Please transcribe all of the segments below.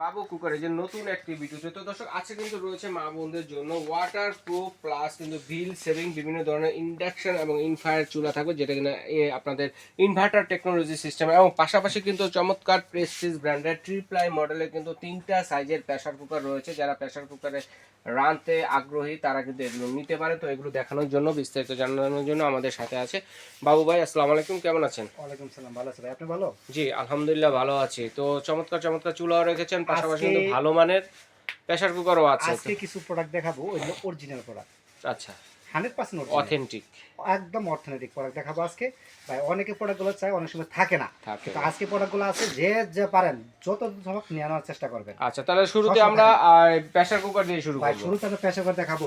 বাবু কুকারের যে নতুন একটি ভিডিওতে তো দর্শক আছে কিন্তু রয়েছে মা বোনদের জন্য ওয়াটার প্রুফ প্লাস কিন্তু বিল সেভিং বিভিন্ন ধরনের ইন্ডাকশন এবং ইনফ্রারেড চুলা থাকবে যেটা কিনা আপনাদের ইনভার্টার টেকনোলজি সিস্টেম এবং পাশাপাশি কিন্তু চমৎকার প্রেস্টিজ ব্র্যান্ডের ট্রিপ্লাই মডেলের কিন্তু 3টা সাইজের প্রেসার কুকার রয়েছে। যারা প্রেসার কুকারে রাঁধতে আগ্রহী তারা কিন্তু এগুলো নিতে পারে। তো এগুলো দেখানোর জন্য বিস্তারিত জানানোর জন্য আমাদের সাথে আছে বাবু ভাই। আসসালামু আলাইকুম, কেমন আছেন? ওয়ালাইকুম সালাম, ভালো আছি ভাই, আপনি ভালো? জি আলহামদুলিল্লাহ ভালো আছি। তো চমৎকার চমৎকার চুলাও রেখেছেন, পাশাপাশি আজকে কিন্তু ভালো মানের প্রেসার কুকারও আছে। আজকে কিছু প্রোডাক্ট দেখাবো, ওইগুলো অরিজিনাল প্রোডাক্ট, আচ্ছা, 100% অরিজিনাল, অথেন্টিক একদম অর্থনৈতিক প্রোডাক্ট দেখাবো আজকে। ভাই অনেকে প্রোডাক্টগুলো চাই, অনেক সময় থাকে না, থাকে। তো আজকে প্রোডাক্টগুলো আছে, যে যে পারেন যত দ্রুত নিয়ে আনার চেষ্টা করবেন। আচ্ছা, তাহলে শুরুতে আমরা প্রেসার কুকার দিয়ে শুরু ভাই করব। শুরুতে আমি প্রেসার কুকার দেখাবো।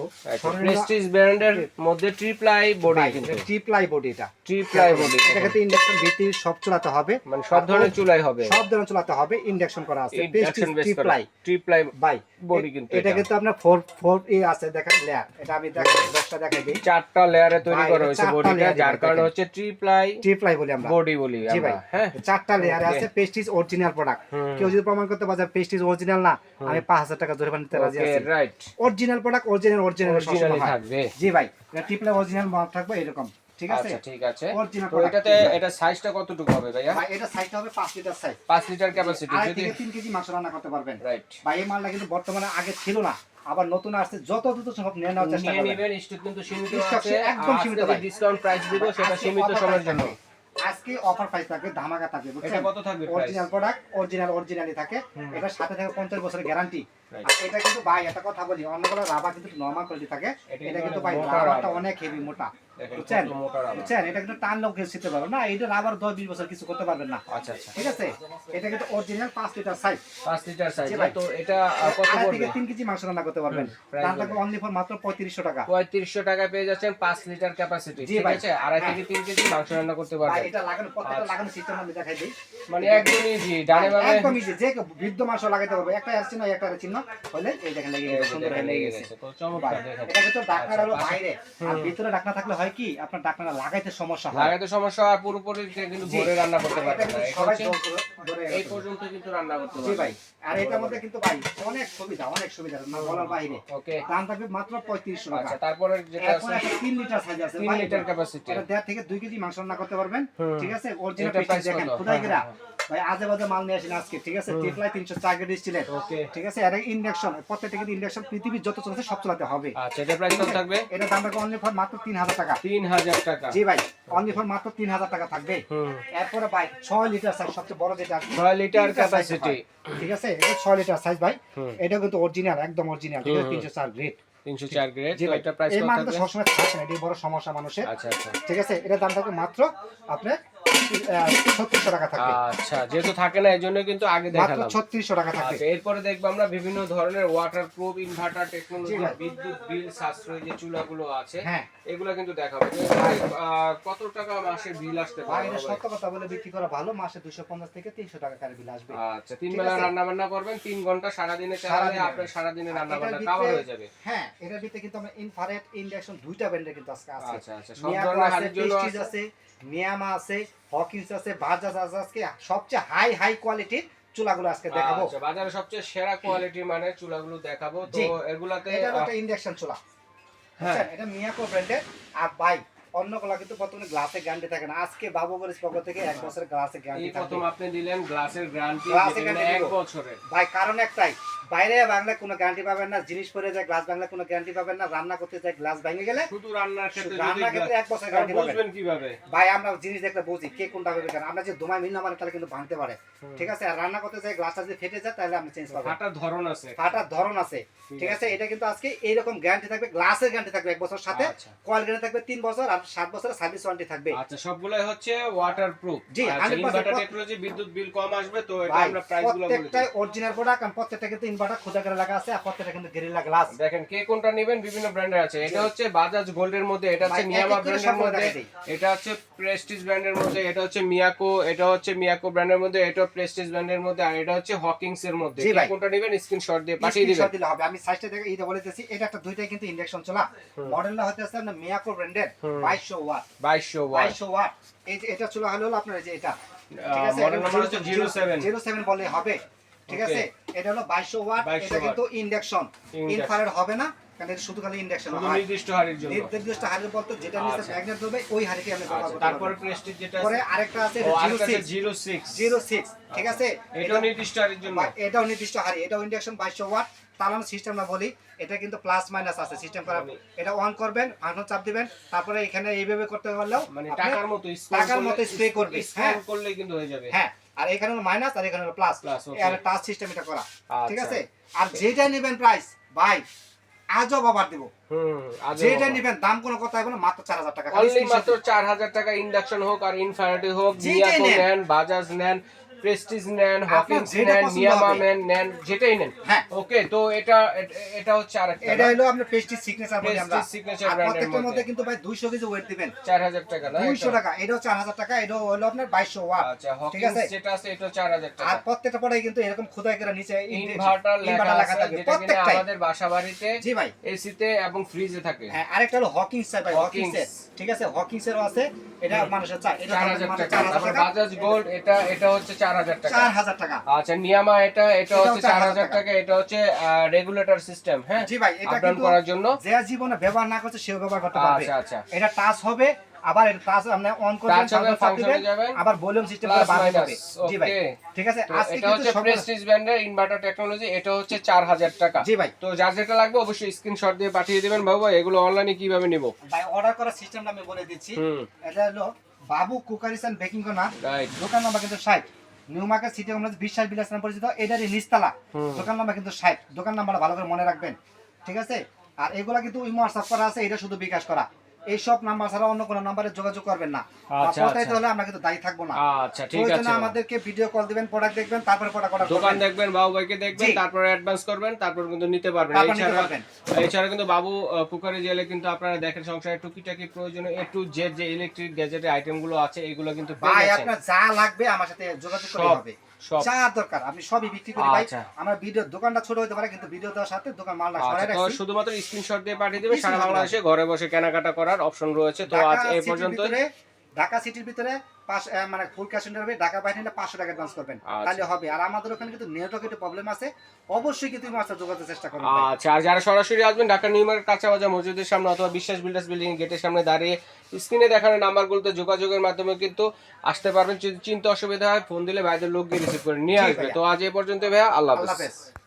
প্রেস্টিজ ব্র্যান্ডের মধ্যে ট্রিপ্লাই বডি, কিন্তু ট্রিপ্লাই বডি, এটা ট্রিপ্লাই বডি, এটা কিন্তু ইন্ডাকশন ভিত্তিক সব চুলাতে হবে, মানে সব ধরনের চুলাই হবে, সব ধরনের চুলাতে হবে, ইন্ডাকশন করা আছে, ইন্ডাকশন বেস করা ট্রিপ্লাই ট্রিপ্লাই ভাই বডি। কিন্তু এটা কিন্তু আপনার 4 আছে, দেখেন লেয়ার, এটা আমি দেখাই 10টা দেখাই দিই। 4টা লেয়ারে তৈরি ভাই, করা হয়েছে চারটা বডিটা, layer যার ভাই, কারণে দেখেন। হচ্ছে ট্রিপ্লাই ট্রিপ্লাই বলি আমরা, বডি বলি জি ভাই। আমরা। হ্যাঁ, 4টা লেয়ারে Okay. আছে, প্রেস্টিজ অরিজিনাল প্রোডাক্ট। কেউ যদি প্রমাণ করতে পারে প্রেস্টিজ অরিজিনাল না, আমি 5000 টাকা জরিমানা নিতে রাজি আছি। Right, original product original originally থাকবে। জি ভাই, এটা ট্রিপ্লাই অরিজিনাল মাল থাকবে এরকম, ঠিক আছে? আচ্ছা ঠিক আছে। অরিজিনাল তো এটাতে এটা সাইজটা কতটুকু হবে ভাইয়া? ভাই এটা সাইজটা হবে 5 লিটার সাইজ, 5 লিটার ক্যাপাসিটি। আর যদি থেকে 3 কেজি মাংস রান্না করতে পারবেন। রাইট, ভাই এই মালটা কিন্তু বর্তমানে আগে ছিল না, আবার নতুন আসছে, যত দ্রুত সম্ভব নিয়ে নেওয়ার চেষ্টা নিয়ে করবেন। নেবেন, স্টক কিন্তু সীমিত Stock আছে, একদম সীমিত ভাই। ডিসকাউন্ট প্রাইস দিব, সেটা আজকে সীমিত offer সময়ের price জন্য। থাকবে। আজকে অফার প্রাইস থাকবে, ধামাকা থাকবে, বুঝছেন? এটা কত থাকবে প্রাইস? অরিজিনাল প্রোডাক্ট, অরিজিনালি থাকে, এটার সাথে থাকে 50 বছরের গ্যারান্টি। Right. আর এটা কিন্তু ভাই একটা কথা বলি, অন্যগুলো রাবার কিন্তু নরমাল কোয়ালিটি থাকে, এটা কিন্তু ভাই মোটা রাবারটা rubber। অনেক হেভি, মোটা, দেখেন বুঝছেন? কত মোটা রাবার। বুঝছেন, এটা কিন্তু টানলেও কেউ শিখতে পারবে না, এটা রাবার 10-20 বছর কিছু করতে পারবেন না। আচ্ছা আচ্ছা, ঠিক আছে, এটা কিন্তু original 5 litre size, 5 litre size. জি ভাই। তো এটা কত আড়াই পড়বে? থেকে 3 কেজি মাংস রান্না করতে পারবেন। price দাম বলেন। থাকবে অনলি ফর মাত্র 3500 টাকা। 3500 টাকায় পেয়ে যাচ্ছেন 5 লিটার ক্যাপাসিটি, জি ঠিক ভাই। আছে? আড়াই থেকে 3 কেজি মাংস রান্না করতে ভাই পারবেন। এটা লাগানো, প্রত্যেকটা লাগানো সিস্টেম আমি দেখাই দিই, মানে একদম ইজি, ডানে বামে একদম ইজি, যে কেউ বৃদ্ধ মাংস লাগাইতে পারবে, একটা এর চিহ্ন একটা এর চিহ্ন হলে এই দেখেন লেগে গেছে, সুন্দর হয়ে লেগে গেছে। তো চমৎকার দেখেন। এটা কিন্তু ডাকনা হলো আচ্ছা, বাইরে, আর ভিতরে ডাকনা থাকলে হয় কি, আপনার ডাকনা লাগাইতে সমস্যা হয়, লাগাইতে সমস্যা আর পুরোপুরি কিন্তু জি। ভরে রান্না করতে এটা পারবেন না। কিন্তু এটা সবাই হচ্ছে ধরে এই পর্যন্ত কিন্তু রান্না করতে জি পারবেন। ভাই। আর এটার মধ্যে কিন্তু ভাই অনেক সুবিধা, না বলার বাইরে। ওকে, দাম থাকবে মাত্র 3500 টাকা। আচ্ছা তারপরে যেটা এরপর আছে একটা 3 লিটার সাইজ আছে 3 ভাই, লিটার ক্যাপাসিটি। এটা 1.5 থেকে 2 কেজি মাংস রান্না করতে পারবেন, ঠিক আছে? অরিজিনাল এটা পিস price দেখেন, কত? খুদাই গেরা হ্যাঁ, ভাই, আজে বাজে মাল নিয়ে আসেন আজকে, ঠিক আছে? টিপলাই 304 গ্রেড স্টিলের, ওকে, ঠিক আছে? এটা ইন্ডাকশন, প্রত্যেকটা কিন্তু ইন্ডাকশন পৃথিবীর যত চলছে সব চালাতে হবে। আচ্ছা এটা প্রাইস কত থাকবে? এটা দাম রাখবো অনলি ফর মাত্র 3000 টাকা। 3000 টাকা। জি ভাই, অনলি ফর মাত্র 3000 টাকা থাকবে। এরপরে ভাই 6 লিটার সাইজ, সবচেয়ে বড় যেটা 6 লিটার 3টা size ক্যাপাসিটি, হয়, ঠিক আছে? এটা 6 লিটার সাইজ ভাই, এটা কিন্তু অরিজিনাল, একদম অরিজিনাল, ঠিক আছে? 304 গ্রেড, 304 গ্রেড। জি তো ভাই। এটা প্রাইস এই কত মালটা থাকবে? সবসময় থাকে না, এটাই বড় সমস্যা মানুষের, আচ্ছা আচ্ছা, ঠিক আছে? এটার দাম থাকবে মাত্র আপনার 3600 টাকা থাকবে, আচ্ছা যেহেতু থাকে না এজন্য কিন্তু আগে মাত্র দেখালাম। 3600 টাকা থাকবে। আচ্ছা এরপরে দেখবো আমরা বিভিন্ন ধরনের ওয়াটারপ্রুফ ইনভার্টার টেকনোলজি, জি ভাই। বিদ্যুৎ বিল সাশ্রয়ী যে চুলাগুলো আছে হ্যাঁ এগুলা কিন্তু দেখাবো। কত টাকা মাসে বিল আসতে ভাই, পারে? এটা সত্য কথা বলে বিক্রি করা ভালো, মাসে 250 থেকে 300 টাকা কার বিল আসবে। আচ্ছা 3 ঠিক বেলা আছে। রান্না বান্না করবেন, 3 ঘন্টা সারাদিনে চালালে সারাদিনে। আপনার সারাদিনে রান্না এটার বান্না ভিতরে- কভার হয়ে যাবে। হ্যাঁ, এটার ভিতরে কিন্তু আমরা ইনফ্রারেড, ইন্ডাকশন দুইটা ব্র্যান্ডের কিন্তু আজকে আছে। আচ্ছা আচ্ছা, সব মিয়াকো ধরনের আছে, হাড়ির জন্য প্রেস্টিজ আছে। আছে, নিয়ামা আছে, হকিন্স আছে, বাজাজ আছে। আজকে সবচেয়ে হাই কোয়ালিটির চুলাগুলো আজকে দেখাবো। আচ্ছা বাজারে সবচেয়ে সেরা কোয়ালিটির মানের চুলাগুলো দেখাবো। তো জি। এগুলাতে এটা হলো একটা ইন্ডাকশন চুলা, হ্যাঁ। বুঝছেন? এটা মিয়াকো ব্র্যান্ডের। আর ভাই অন্যগুলা কিন্তু বর্তমানে গ্লাসে গ্যারান্টি থাকে না, আজকে বাবুগরের পক্ষ থেকে 1 বছরের গ্লাসে এই গ্যারান্টি থাকবে। প্রথম আপনি দিলেন গ্লাসের গ্যারান্টি, গ্লাসের যেটা guarantee 1 দিব। বছরের। ভাই কারণ একটাই, বাইরে বাংলা কোনো গ্যারান্টি পাবেন না, জিনিস পরে যায় গ্লাস বাংলা কোনো গ্যারান্টি পাবেন না, রান্না করতে যায় গ্লাস ভেঙে গেলে শুধু রান্নার ক্ষেত্রে যদি রান্নার ক্ষেত্রে 1 বছর আর গ্যারান্টি পাবেন। বুঝবেন কিভাবে? ভাই আমরা জিনিস দেখলে বুঝি কে কোনটা হবে, কেন আমরা যে দোমায় মিল না মানে তাহলে কিন্তু ভাঙতে পারে, ঠিক আছে? আর রান্না করতে যায় গ্লাসটা যদি ফেটে যায় তাহলে আমরা চেঞ্জ পাবো, ফাটার ধরন আছে। ফাটার ধরন আছে, ঠিক আছে? এটা কিন্তু আজকে এইরকম গ্যারান্টি থাকবে, গ্লাসের গ্যারান্টি থাকবে 1 বছর, সাথে আচ্ছা। কয়েল গ্যারান্টি থাকবে 3 বছর, আর 7 বছরের সার্ভিস ওয়ারেন্টি থাকবে। আচ্ছা সবগুলাই হচ্ছে ওয়াটারপ্রুফ। জি, আচ্ছা 100% ইনভার্টার টেকনোলজি, বিদ্যুৎ বিল কম আসবে। তো এটা ভাই আমরা প্রাইসগুলো বলে দিই। প্রত্যেকটাই অরিজিনাল প্রোডাক্ট, আর প্রত্যেকটা কিন্তু ইনভার্টার খোদা করে লাগা আছে, আর প্রত্যেকটা কিন্তু গেরিলা গ্লাস। দেখেন কে কোনটা নেবেন, বিভিন্ন ব্র্যান্ডের আছে। এটা হচ্ছে বাজাজ গোল্ডের মধ্যে, এটা হচ্ছে ভাই, নিয়ামা এক এক করে ব্র্যান্ডের সবগুলো মধ্যে, দেখাই দিই। এটা হচ্ছে প্রেস্টিজ ব্র্যান্ডের মধ্যে, এটা হচ্ছে মিয়াকো, এটা হচ্ছে মিয়াকো ব্র্যান্ডের মধ্যে, এটা প্রেস্টিজ ব্র্যান্ডের মধ্যে, আর এটা হচ্ছে হকিংস এর মধ্যে। জি কে ভাই। কোনটা নেবেন স্ক্রিনশট দিয়ে পাঠিয়ে দিবেন। স্ক্রিনশট দিলে হবে। আমি সাইজটা দেখে এইটা বলেতেছি, এটা একটা দুইটাই কিন্তু ইন্ডাকশন চলা, মডেলটা হচ্ছে আপনার মিয়াকো ব্র্যান্ডের 2200 ওয়াট, 2200 ওয়াট। 2200 ওয়াট। এই যে এটা চুলা হলো আপনার, এই যে এটা, ঠিক আছে? মডেল নাম্বার হচ্ছে 07। 07 বলে হবে, ঠিক আছে, এটা হলো 2200 ওয়াট, 2200 এটা কিন্তু ইন্ডাকশন, Induction। ইনফ্রারেড হবে না, কারণ এটা শুধু খালি ইন্ডাকশন শুধু হয়। নির্দিষ্ট হাড়ির জন্য। নির্দিষ্ট হাড়ি বলতে যেটা নিচে আচ্ছা। ম্যাগনেট হবে ওই হাড়িকে আমরা ব্যবহার আচ্ছা, করতে তারপরে পারবো। প্রেস্টিজ যেটা পরে আছে, আরেকটা আছে ও আরেকটা আছে 06 06, 06, ঠিক আছে, এটাও নির্দিষ্ট হাড়ির জন্য। এটাও নির্দিষ্ট হাড়ি, এটাও ইন্ডাকশন 2200 ওয়াট। চালানো সিস্টেম না বলি, এটা কিন্তু প্লাস মাইনাস আছে সিস্টেম করা। এটা অন করবেন, ফাংশন চাপ দিবেন, তারপরে এখানে এইভাবে করতে পারলেও মানে আপনি টাকার মতো টাকার মতো স্প্রে করবে। স্ক্যান করলে কিন্তু হয়ে যাবে। হ্যাঁ, আর এখানে হলো মাইনাস আর এখানে হলো প্লাস, Plus, okay। আর টাচ সিস্টেম এটা করা, ঠিক আচ্ছা। আছে। আর যেটা নেবেন প্রাইস ভাই আজব অফার দেব, আজও যেটা বাবা। নেবেন দাম কোনো কথা হবে না, মাত্র 4000 টাকা। অনলি মাত্র 4000 টাকা। ইন্ডাকশন হোক আর ইনফ্রারেড হোক, যেটাই নিয়াকো নেন। নেন, বাজাজ নেন, প্রেস্টিজ নেন, আপনার হকিংস যেটা নেন, পছন্দ নিয়ামা হবে। নেন, যেটাই নেন। হ্যাঁ। ওকে, তো এটা হচ্ছে আরেকটা। এটা হলো আপনার পেস্টিজ সিগনেচার বলি আমরা। Prestige signature আর brand এর প্রত্যেকটার মধ্যে মধ্যে। কিন্তু ভাই 200 কেজি ওয়েট দিবেন, 4000 টাকা না? 200 টাকা। এটাও 4000 টাকা, এটাও হলো আপনার 2200 ওয়াট, আচ্ছা, ঠিক হকিংস আছে। যেটা আছে এটাও 4000 টাকা। আর প্রত্যেকটা পরে কিন্তু এরকম খোদাই করে নিচে ইনভার্টার লেখা আছে, থাকবে যেটা কিনা প্রত্যেকটাই। আমাদের বাসাবাড়িতে জি ভাই। এসিতে এবং ফ্রিজে থাকে। হ্যাঁ, আরেকটা হলো হকিংস ভাই, হকিংস। হকিংস, ঠিক আছে, হকিংস এরও আছে। এটা মানুষের চাই, এটা 4000 টাকা। 4000 তারপর টাকা, বাজাজ গোল্ড, এটা হচ্ছে 4000 টাকা। 4000 টাকা। আচ্ছা, নিয়ামা এটা এটাও হচ্ছে 4000 টাকা। টাকা। এটা হচ্ছে রেগুলেটর সিস্টেম, হ্যাঁ, জি ভাই, এটা আপ ডাউন কিন্তু করার জন্য। যে জীবনে ব্যবহার না করছে সেও ব্যবহার করতে পারবে। আচ্ছা, আচ্ছা। এটা টাচ হবে, আবার এটা টাচ আপনি অন করবেন, Touch হবে, ফাংশন চাপ function এ দিবেন, যাবেন, আবার ভলিউম সিস্টেম plus করে বাড়ানো যাবে। minus, জি ভাই, okay। ঠিক আছে। তো আজকে এটা কিন্তু হচ্ছে সকল- প্রেস্টিজ ব্র্যান্ডের ইনভার্টার টেকনোলজি। এটা হচ্ছে 4000 টাকা। জি ভাই। তো যার যেটা লাগবে অবশ্যই স্ক্রিনশট দিয়ে পাঠিয়ে দিবেন। বাবু এগুলো অনলাইনে কিভাবে নিব? ভাই অর্ডার করার সিস্টেমটা আমি বলে দিচ্ছি। এটা হলো Babu cookeries and baking corner, right. দোকান নাম্বার কিন্তু 60, নিউ মার্কেট সিটি কমপ্লেক্স, বিশ্বাস বিলাস নামে পরিচিত। এটারই নিচতলা, দোকান নাম্বার কিন্তু 60। দোকান নাম্বারটা ভালো করে মনে রাখবেন, ঠিক আছে। আর এগুলা কিন্তু ইমো হোয়াটসঅ্যাপ করা আছে, এটা শুধু বিকাশ করা। এই সব নাম্বার ছাড়া অন্য কোনো নাম্বারে যোগাযোগ করবেন না। আচ্ছা, প্রতারিত আচ্ছা। হলে আমরা কিন্তু দায়ী থাকবো না। আচ্ছা, ঠিক প্রয়োজনে আছে বাবু। আমাদেরকে ভিডিও কল দিবেন, প্রোডাক্ট দেখবেন, তারপরে প্রোডাক্ট অর্ডার দোকান করবেন। দেখবেন, বাবু ভাইকে দেখবেন, জি। তারপরে অ্যাডভান্স করবেন, তারপর কিন্তু নিতে পারবেন। তারপর নিতে এছাড়া পারবেন। এছাড়া কিন্তু বাবু কুকারে জেলে কিন্তু আপনারা দেখেন সংসারে টুকিটাকি প্রয়োজনীয় A to Z যে ইলেকট্রিক গ্যাজেটের আইটেম গুলো আছে এগুলো কিন্তু পেয়ে ভাই যাচ্ছেন। আপনার যা লাগবে আমার সাথে যোগাযোগ করতে সব, হবে। সব। যা দরকার আমি সবই বিক্রি করি ভাই। আচ্ছা। আমার ভিডিও দোকানটা ছোট হতে পারে, কিন্তু ভিডিও দেওয়ার সাথে দোকান মালটা আচ্ছা, সরাই তো রাখছি। শুধুমাত্র স্ক্রিনশট দিয়ে পাঠিয়ে দিবেন। সারা Screenshot বাংলাদেশে ঘরে বসে কেনাকাটা করার অপশন রয়েছে। তো আজ এই পর্যন্ত। ঢাকা সিটির ভিতরে মানে full cash on delivery, Dhaka বাইরে নিলে 500 টাকা অ্যাডভান্স করবেন, আচ্ছা। তাহলে হবে। আর আমাদের ওখানে কিন্তু নেটওয়ার্ক একটু প্রবলেম আছে, অবশ্যই কিন্তু মাস্টার যোগাযোগের চেষ্টা করবেন ভাই। আচ্ছা, আর যারা সরাসরি আসবেন ঢাকা নিউ মার্কেট কাঁচা বাজার মসজিদের সামনে অথবা বিশ্বাস বিল্ডার্স বিল্ডিং গেটের সামনে দাঁড়িয়ে স্ক্রিনে দেখানো নাম্বারগুলোতে যোগাযোগের মাধ্যমে কিন্তু আসতে পারবেন। যদি চিন্তা অসুবিধা হয় ফোন দিলে ভাইদের লোক গিয়ে রিসিভ করে নিয়ে জি আসবে। ভাইয়া। তো আজ এই পর্যন্ত ভাইয়া, আল্লাহ আল্লাহ হাফেজ। হাফেজ।